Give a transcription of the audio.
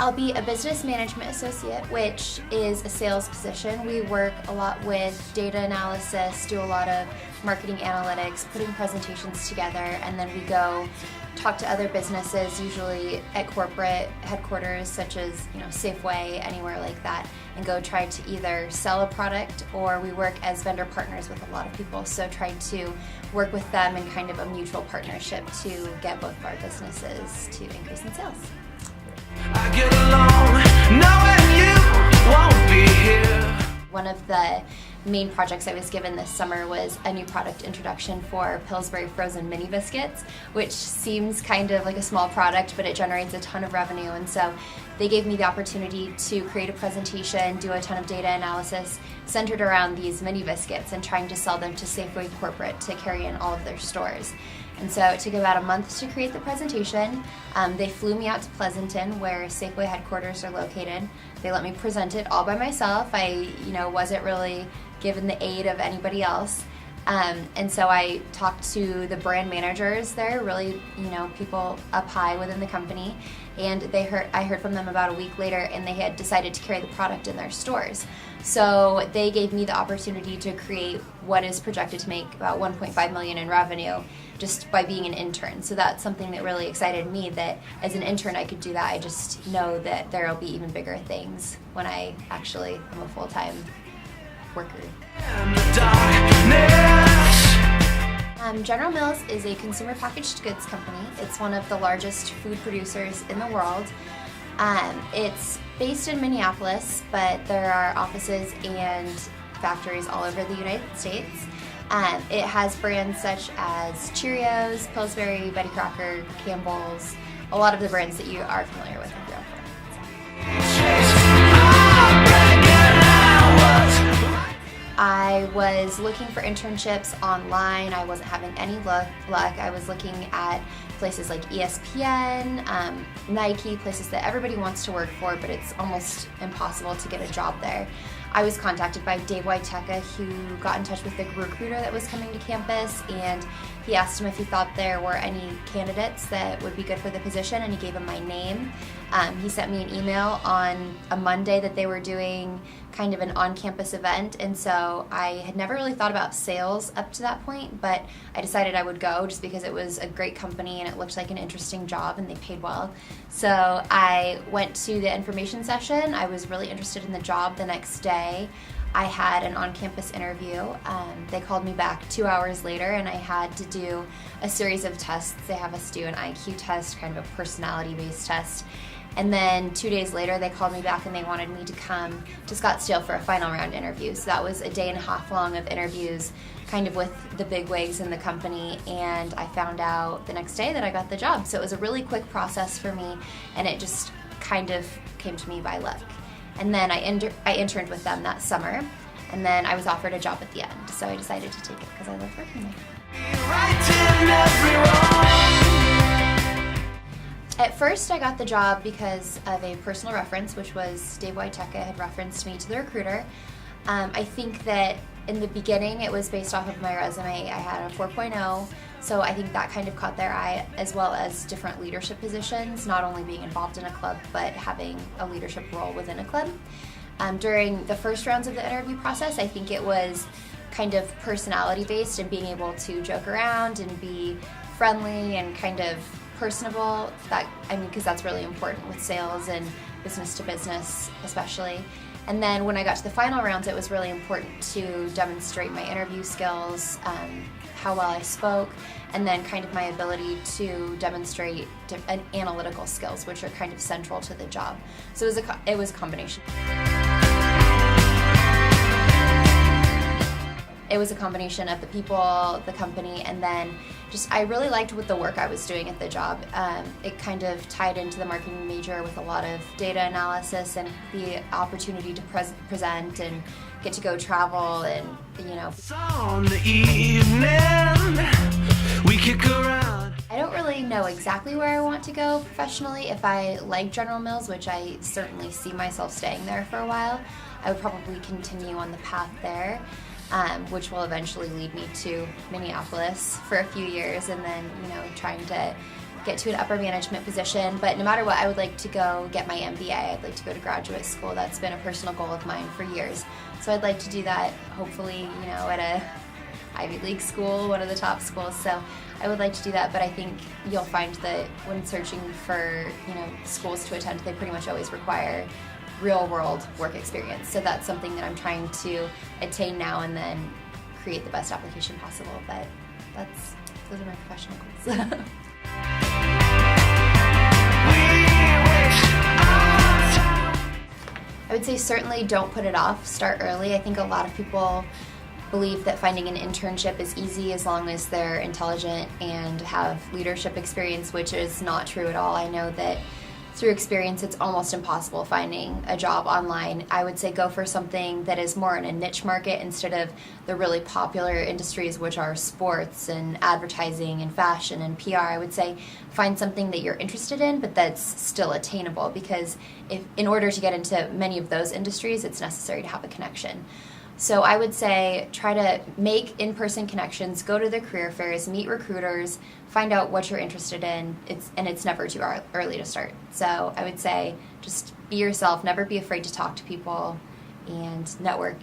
I'll be a business management associate, which is a sales position. We work a lot with data analysis, do a lot of marketing analytics, putting presentations together, and then we go talk to other businesses, usually at corporate headquarters such as Safeway, anywhere like that, and go try to either sell a product, or we work as vendor partners with a lot of people, so try to work with them in kind of a mutual partnership to get both of our businesses to increase in sales. I get along knowing you won't be here. One of the main projects I was given this summer was a new product introduction for Pillsbury frozen mini biscuits, which seems kind of like a small product, but it generates a ton of revenue. And so they gave me the opportunity to create a presentation, do a ton of data analysis centered around these mini biscuits and trying to sell them to Safeway corporate to carry in all of their stores. And so it took about a month to create the presentation. They flew me out to Pleasanton, where Safeway headquarters are located. They let me present it all by myself. I wasn't really given the aid of anybody else. And so I talked to the brand managers there, really, people up high within the company, and I heard from them about a week later, and they had decided to carry the product in their stores. So they gave me the opportunity to create what is projected to make about $1.5 million in revenue just by being an intern. So that's something that really excited me, that as an intern I could do that. I just know that there will be even bigger things when I actually am a full-time worker. General Mills is a consumer packaged goods company. It's one of the largest food producers in the world. It's based in Minneapolis, but there are offices and factories all over the United States. It has brands such as Cheerios, Pillsbury, Betty Crocker, Campbell's, a lot of the brands that you are familiar with if you're up there. I was looking for internships online. I wasn't having any luck. I was looking at places like ESPN, Nike, places that everybody wants to work for, but it's almost impossible to get a job there. I was contacted by Dave Whitney, who got in touch with the recruiter that was coming to campus, and he asked him if he thought there were any candidates that would be good for the position, and he gave him my name. He sent me an email on a Monday that they were doing kind of an on-campus event, and so I had never really thought about sales up to that point, but I decided I would go just because it was a great company and it looked like an interesting job and they paid well. So I went to the information session. I was really interested in the job. The next day I had an on-campus interview. They called me back 2 hours later, and I had to do a series of tests. They have us do an IQ test, kind of a personality-based test. And then 2 days later, they called me back and they wanted me to come to Scottsdale for a final round interview. So that was a day and a half long of interviews, kind of with the big wigs in the company. And I found out the next day that I got the job. So it was a really quick process for me, and it just kind of came to me by luck. And then I interned with them that summer, and then I was offered a job at the end. So I decided to take it because I loved working there. At first, I got the job because of a personal reference, which was Dave Whiteka had referenced me to the recruiter. I think that in the beginning, it was based off of my resume. I had a 4.0, so I think that kind of caught their eye, as well as different leadership positions, not only being involved in a club, but having a leadership role within a club. During the first rounds of the interview process, I think it was kind of personality-based and being able to joke around and be friendly and kind of personable, because that's really important with sales and business to business especially. And then when I got to the final rounds, it was really important to demonstrate my interview skills, how well I spoke, and then kind of my ability to demonstrate analytical skills, which are kind of central to the job. So it was a combination. It was a combination of the people, the company, and then I really liked what the work I was doing at the job. It kind of tied into the marketing major with a lot of data analysis and the opportunity to present and get to go travel and, On the evening, we kick around. I don't really know exactly where I want to go professionally. If I like General Mills, which I certainly see myself staying there for a while, I would probably continue on the path there. Which will eventually lead me to Minneapolis for a few years, and then trying to get to an upper management position. But no matter what, I would like to go get my MBA. I'd like to go to graduate school. That's been a personal goal of mine for years. So I'd like to do that, hopefully, at a Ivy League school, one of the top schools. So I would like to do that, but I think you'll find that when searching for, schools to attend, they pretty much always require real world work experience. So that's something that I'm trying to attain now and then create the best application possible. But those are my professional goals. I would say certainly don't put it off. Start early. I think a lot of people believe that finding an internship is easy as long as they're intelligent and have leadership experience, which is not true at all. I know that through experience it's almost impossible finding a job online. I would say go for something that is more in a niche market instead of the really popular industries, which are sports and advertising and fashion and PR. I would say find something that you're interested in but that's still attainable, because in order to get into many of those industries, it's necessary to have a connection. So I would say try to make in-person connections, go to the career fairs, meet recruiters, find out what you're interested in. It's never too early to start. So I would say just be yourself, never be afraid to talk to people, and network.